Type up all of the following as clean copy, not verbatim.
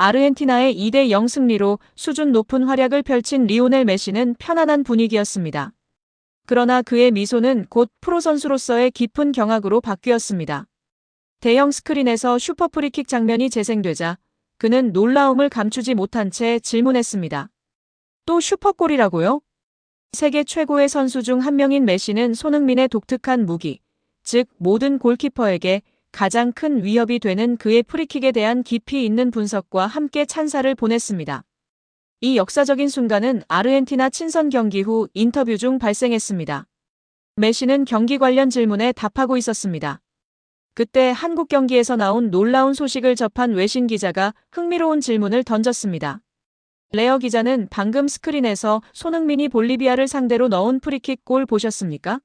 아르헨티나의 2대0 승리로 수준 높은 활약을 펼친 리오넬 메시는 편안한 분위기였습니다. 그러나 그의 미소는 곧 프로 선수로서의 깊은 경악으로 바뀌었습니다. 대형 스크린에서 슈퍼 프리킥 장면이 재생되자 그는 놀라움을 감추지 못한 채 질문했습니다. 또 슈퍼골이라고요? 세계 최고의 선수 중 한 명인 메시는 손흥민의 독특한 무기, 즉 모든 골키퍼에게 가장 큰 위협이 되는 그의 프리킥에 대한 깊이 있는 분석과 함께 찬사를 보냈습니다. 이 역사적인 순간은 아르헨티나 친선 경기 후 인터뷰 중 발생했습니다. 메시는 경기 관련 질문에 답하고 있었습니다. 그때 한국 경기에서 나온 놀라운 소식을 접한 외신 기자가 흥미로운 질문을 던졌습니다. 레어 기자는 방금 스크린에서 손흥민이 볼리비아를 상대로 넣은 프리킥 골 보셨습니까?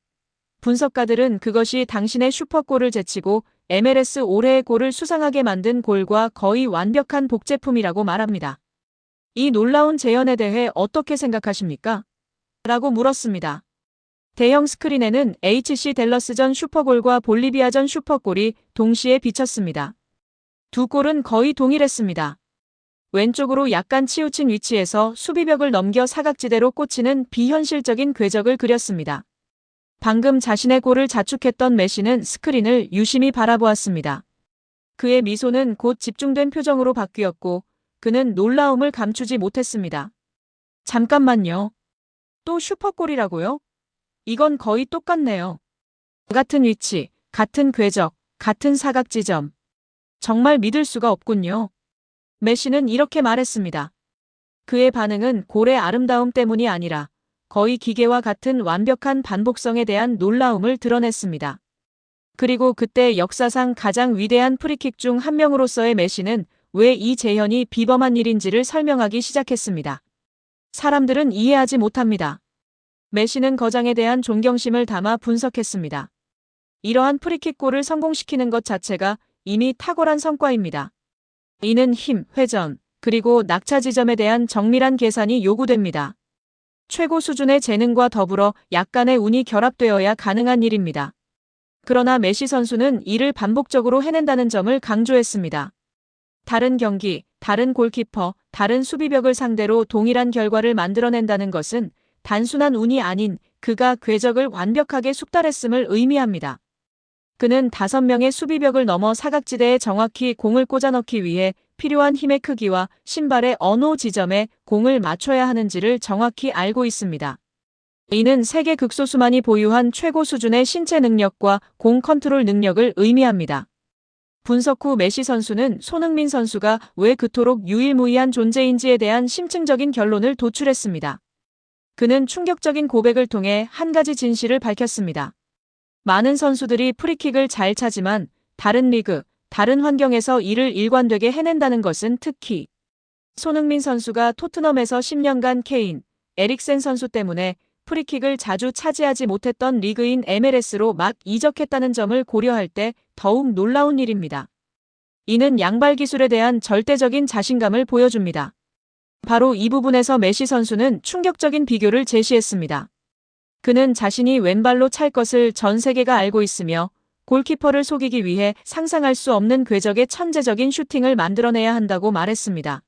분석가들은 그것이 당신의 슈퍼골을 제치고 MLS 올해의 골을 수상하게 만든 골과 거의 완벽한 복제품이라고 말합니다. 이 놀라운 재현에 대해 어떻게 생각하십니까? 라고 물었습니다. 대형 스크린에는 HC 댈러스전 슈퍼골과 볼리비아전 슈퍼골이 동시에 비쳤습니다. 두 골은 거의 동일했습니다. 왼쪽으로 약간 치우친 위치에서 수비벽을 넘겨 사각지대로 꽂히는 비현실적인 궤적을 그렸습니다. 방금 자신의 골을 자축했던 메시는 스크린을 유심히 바라보았습니다. 그의 미소는 곧 집중된 표정으로 바뀌었고 그는 놀라움을 감추지 못했습니다. 잠깐만요. 또 슈퍼골이라고요? 이건 거의 똑같네요. 같은 위치, 같은 궤적, 같은 사각지점. 정말 믿을 수가 없군요. 메시는 이렇게 말했습니다. 그의 반응은 골의 아름다움 때문이 아니라 거의 기계와 같은 완벽한 반복성에 대한 놀라움을 드러냈습니다. 그리고 그때 역사상 가장 위대한 프리킥 중 한 명으로서의 메시는 왜 이 재현이 비범한 일인지를 설명하기 시작했습니다. 사람들은 이해하지 못합니다. 메시는 거장에 대한 존경심을 담아 분석했습니다. 이러한 프리킥 골을 성공시키는 것 자체가 이미 탁월한 성과입니다. 이는 힘, 회전, 그리고 낙차 지점에 대한 정밀한 계산이 요구됩니다. 최고 수준의 재능과 더불어 약간의 운이 결합되어야 가능한 일입니다. 그러나 메시 선수는 이를 반복적으로 해낸다는 점을 강조했습니다. 다른 경기, 다른 골키퍼, 다른 수비벽을 상대로 동일한 결과를 만들어낸다는 것은 단순한 운이 아닌 그가 궤적을 완벽하게 숙달했음을 의미합니다. 그는 5명의 수비벽을 넘어 사각지대에 정확히 공을 꽂아 넣기 위해 필요한 힘의 크기와 신발의 어느 지점에 공을 맞춰야 하는지를 정확히 알고 있습니다. 이는 세계 극소수만이 보유한 최고 수준의 신체 능력과 공 컨트롤 능력을 의미합니다. 분석 후 메시 선수는 손흥민 선수가 왜 그토록 유일무이한 존재인지에 대한 심층적인 결론을 도출했습니다. 그는 충격적인 고백을 통해 한 가지 진실을 밝혔습니다. 많은 선수들이 프리킥을 잘 차지만 다른 리그, 다른 환경에서 이를 일관되게 해낸다는 것은 특히 손흥민 선수가 토트넘에서 10년간 케인, 에릭센 선수 때문에 프리킥을 자주 차지하지 못했던 리그인 MLS로 막 이적했다는 점을 고려할 때 더욱 놀라운 일입니다. 이는 양발 기술에 대한 절대적인 자신감을 보여줍니다. 바로 이 부분에서 메시 선수는 충격적인 비교를 제시했습니다. 그는 자신이 왼발로 찰 것을 전 세계가 알고 있으며 골키퍼를 속이기 위해 상상할 수 없는 궤적의 천재적인 슈팅을 만들어내야 한다고 말했습니다.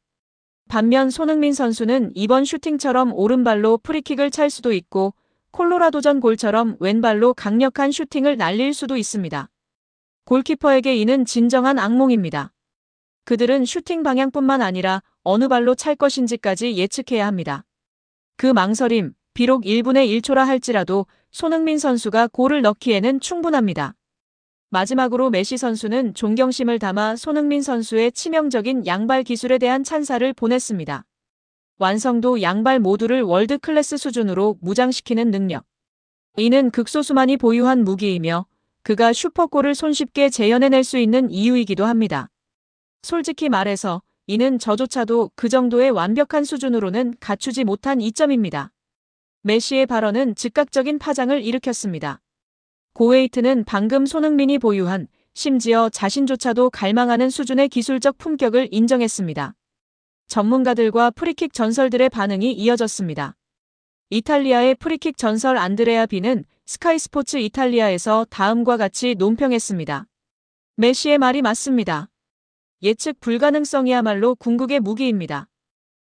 반면 손흥민 선수는 이번 슈팅처럼 오른발로 프리킥을 찰 수도 있고 콜로라도전 골처럼 왼발로 강력한 슈팅을 날릴 수도 있습니다. 골키퍼에게 이는 진정한 악몽입니다. 그들은 슈팅 방향뿐만 아니라 어느 발로 찰 것인지까지 예측해야 합니다. 그 망설임, 비록 1분의 1초라 할지라도 손흥민 선수가 골을 넣기에는 충분합니다. 마지막으로 메시 선수는 존경심을 담아 손흥민 선수의 치명적인 양발 기술에 대한 찬사를 보냈습니다. 완성도 양발 모두를 월드 클래스 수준으로 무장시키는 능력. 이는 극소수만이 보유한 무기이며 그가 슈퍼골을 손쉽게 재현해낼 수 있는 이유이기도 합니다. 솔직히 말해서 이는 저조차도 그 정도의 완벽한 수준으로는 갖추지 못한 이점입니다. 메시의 발언은 즉각적인 파장을 일으켰습니다. 고웨이트는 방금 손흥민이 보유한 심지어 자신조차도 갈망하는 수준의 기술적 품격을 인정했습니다. 전문가들과 프리킥 전설들의 반응이 이어졌습니다. 이탈리아의 프리킥 전설 안드레아 비는 스카이 스포츠 이탈리아에서 다음과 같이 논평했습니다. 메시의 말이 맞습니다. 예측 불가능성이야말로 궁극의 무기입니다.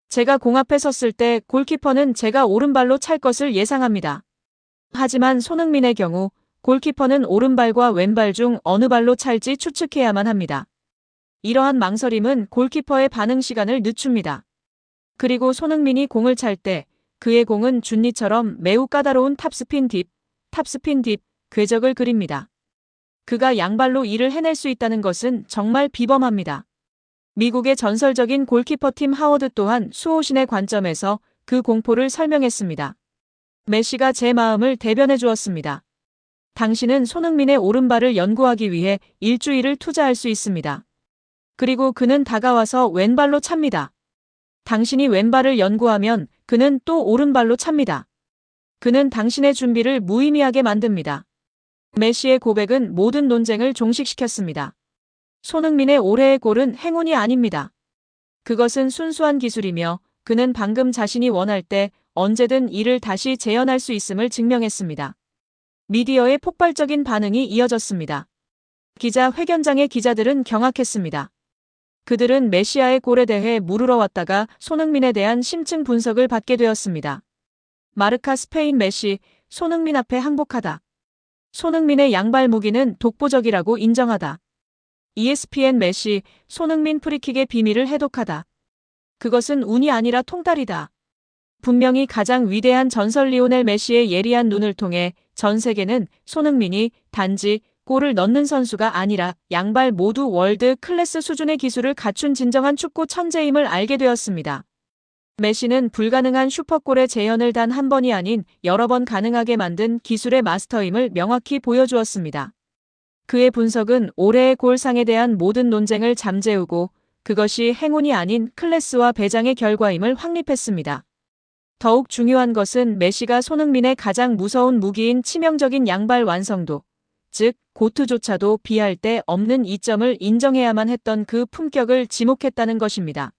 제가 공 앞에 섰을 때 골키퍼는 제가 오른발로 찰 것을 예상합니다. 하지만 손흥민의 경우 골키퍼는 오른발과 왼발 중 어느 발로 찰지 추측해야만 합니다. 이러한 망설임은 골키퍼의 반응 시간을 늦춥니다. 그리고 손흥민이 공을 찰 때 그의 공은 준리처럼 매우 까다로운 탑스핀 딥 궤적을 그립니다. 그가 양발로 이를 해낼 수 있다는 것은 정말 비범합니다. 미국의 전설적인 골키퍼 팀 하워드 또한 수호신의 관점에서 그 공포를 설명했습니다. 메시가 제 마음을 대변해 주었습니다. 당신은 손흥민의 오른발을 연구하기 위해 일주일을 투자할 수 있습니다. 그리고 그는 다가와서 왼발로 찹니다. 당신이 왼발을 연구하면 그는 또 오른발로 찹니다. 그는 당신의 준비를 무의미하게 만듭니다. 메시의 고백은 모든 논쟁을 종식시켰습니다. 손흥민의 올해의 골은 행운이 아닙니다. 그것은 순수한 기술이며 그는 방금 자신이 원할 때 언제든 이를 다시 재현할 수 있음을 증명했습니다. 미디어의 폭발적인 반응이 이어졌습니다. 기자 회견장의 기자들은 경악했습니다. 그들은 메시아의 골에 대해 물으러 왔다가 손흥민에 대한 심층 분석을 받게 되었습니다. 마르카 스페인 메시, 손흥민 앞에 항복하다. 손흥민의 양발 무기는 독보적이라고 인정하다. ESPN 메시, 손흥민 프리킥의 비밀을 해독하다. 그것은 운이 아니라 통달이다. 분명히 가장 위대한 전설 리오넬 메시의 예리한 눈을 통해 전 세계는 손흥민이 단지 골을 넣는 선수가 아니라 양발 모두 월드 클래스 수준의 기술을 갖춘 진정한 축구 천재임을 알게 되었습니다. 메시는 불가능한 슈퍼골의 재현을 단 한 번이 아닌 여러 번 가능하게 만든 기술의 마스터임을 명확히 보여주었습니다. 그의 분석은 올해의 골상에 대한 모든 논쟁을 잠재우고 그것이 행운이 아닌 클래스와 배장의 결과임을 확립했습니다. 더욱 중요한 것은 메시가 손흥민의 가장 무서운 무기인 치명적인 양발 완성도, 즉 고트조차도 비할 데 없는 이점을 인정해야만 했던 그 품격을 지목했다는 것입니다.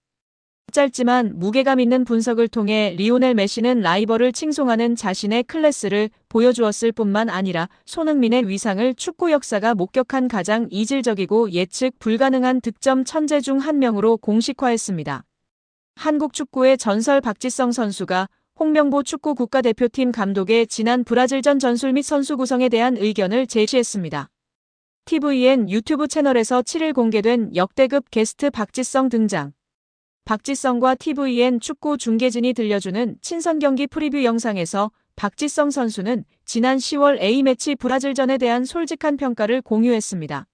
짧지만 무게감 있는 분석을 통해 리오넬 메시는 라이벌을 칭송하는 자신의 클래스를 보여주었을 뿐만 아니라 손흥민의 위상을 축구 역사가 목격한 가장 이질적이고 예측 불가능한 득점 천재 중 한 명으로 공식화했습니다. 한국 축구의 전설 박지성 선수가 홍명보 축구 국가대표팀 감독의 지난 브라질전 전술 및 선수 구성에 대한 의견을 제시했습니다. TVN 유튜브 채널에서 7일 공개된 역대급 게스트 박지성 등장. 박지성과 TVN 축구 중계진이 들려주는 친선 경기 프리뷰 영상에서 박지성 선수는 지난 10월 A매치 브라질전에 대한 솔직한 평가를 공유했습니다.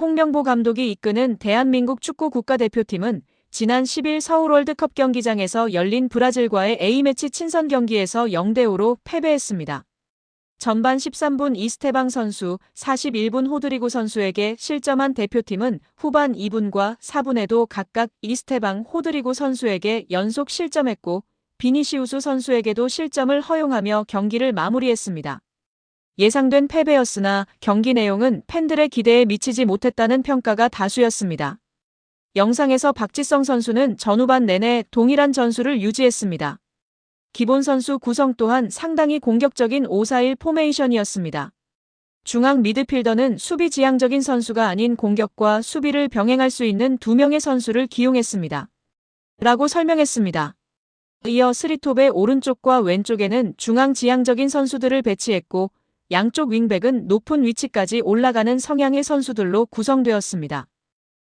홍명보 감독이 이끄는 대한민국 축구 국가대표팀은 지난 10일 서울 월드컵 경기장에서 열린 브라질과의 A매치 친선 경기에서 0대5로 패배했습니다. 전반 13분 이스테방 선수, 41분 호드리고 선수에게 실점한 대표팀은 후반 2분과 4분에도 각각 이스테방, 호드리고 선수에게 연속 실점했고 비니시우스 선수에게도 실점을 허용하며 경기를 마무리했습니다. 예상된 패배였으나 경기 내용은 팬들의 기대에 미치지 못했다는 평가가 다수였습니다. 영상에서 박지성 선수는 전후반 내내 동일한 전술을 유지했습니다. 기본 선수 구성 또한 상당히 공격적인 5-4-1 포메이션이었습니다. 중앙 미드필더는 수비 지향적인 선수가 아닌 공격과 수비를 병행할 수 있는 2명의 선수를 기용했습니다. 라고 설명했습니다. 이어 스리톱의 오른쪽과 왼쪽에는 중앙 지향적인 선수들을 배치했고 양쪽 윙백은 높은 위치까지 올라가는 성향의 선수들로 구성되었습니다.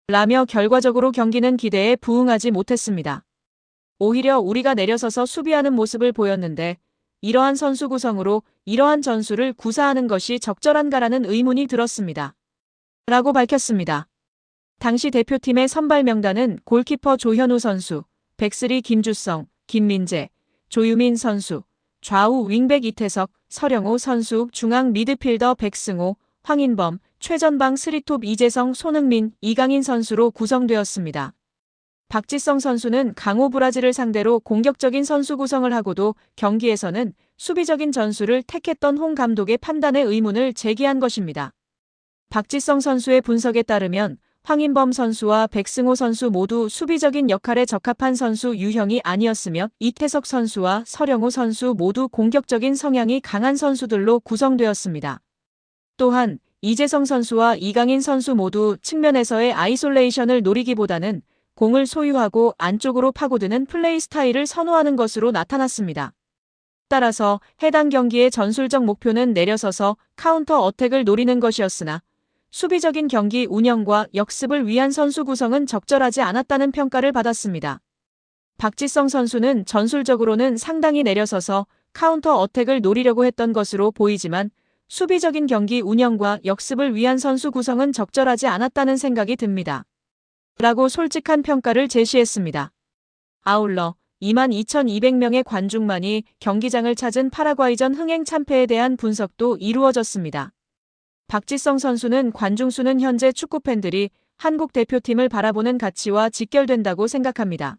라며 결과적으로 경기는 기대에 부응하지 못했습니다. 오히려 우리가 내려서서 수비하는 모습을 보였는데 이러한 선수 구성으로 이러한 전술을 구사하는 것이 적절한가라는 의문이 들었습니다. 라고 밝혔습니다. 당시 대표팀의 선발 명단은 골키퍼 조현우 선수, 백스리 김주성, 김민재, 조유민 선수, 좌우 윙백 이태석, 서령호 선수, 중앙 미드필더 백승호, 황인범, 최전방 스리톱 이재성, 손흥민, 이강인 선수로 구성되었습니다. 박지성 선수는 강호 브라질을 상대로 공격적인 선수 구성을 하고도 경기에서는 수비적인 전술을 택했던 홍 감독의 판단에 의문을 제기한 것입니다. 박지성 선수의 분석에 따르면 황인범 선수와 백승호 선수 모두 수비적인 역할에 적합한 선수 유형이 아니었으며 이태석 선수와 서령호 선수 모두 공격적인 성향이 강한 선수들로 구성되었습니다. 또한 이재성 선수와 이강인 선수 모두 측면에서의 아이솔레이션을 노리기보다는 공을 소유하고 안쪽으로 파고드는 플레이 스타일을 선호하는 것으로 나타났습니다. 따라서 해당 경기의 전술적 목표는 내려서서 카운터 어택을 노리는 것이었으나 수비적인 경기 운영과 역습을 위한 선수 구성은 적절하지 않았다는 평가를 받았습니다. 박지성 선수는 전술적으로는 상당히 내려서서 카운터 어택을 노리려고 했던 것으로 보이지만 수비적인 경기 운영과 역습을 위한 선수 구성은 적절하지 않았다는 생각이 듭니다. 라고 솔직한 평가를 제시했습니다. 아울러 22,200명의 관중만이 경기장을 찾은 파라과이전 흥행 참패에 대한 분석도 이루어졌습니다. 박지성 선수는 관중수는 현재 축구팬들이 한국 대표팀을 바라보는 가치와 직결된다고 생각합니다.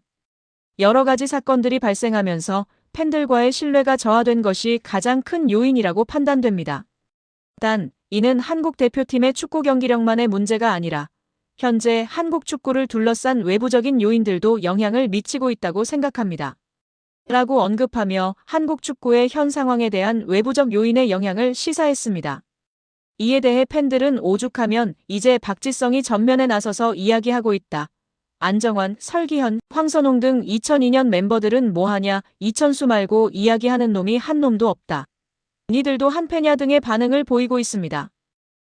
여러 가지 사건들이 발생하면서 팬들과의 신뢰가 저하된 것이 가장 큰 요인이라고 판단됩니다. 단, 이는 한국 대표팀의 축구 경기력만의 문제가 아니라 현재 한국 축구를 둘러싼 외부적인 요인들도 영향을 미치고 있다고 생각합니다. 라고 언급하며 한국 축구의 현 상황에 대한 외부적 요인의 영향을 시사했습니다. 이에 대해 팬들은 오죽하면 이제 박지성이 전면에 나서서 이야기하고 있다. 안정환, 설기현, 황선홍 등 2002년 멤버들은 뭐하냐, 이천수 말고 이야기하는 놈이 한 놈도 없다. 니들도 한패냐 등의 반응을 보이고 있습니다.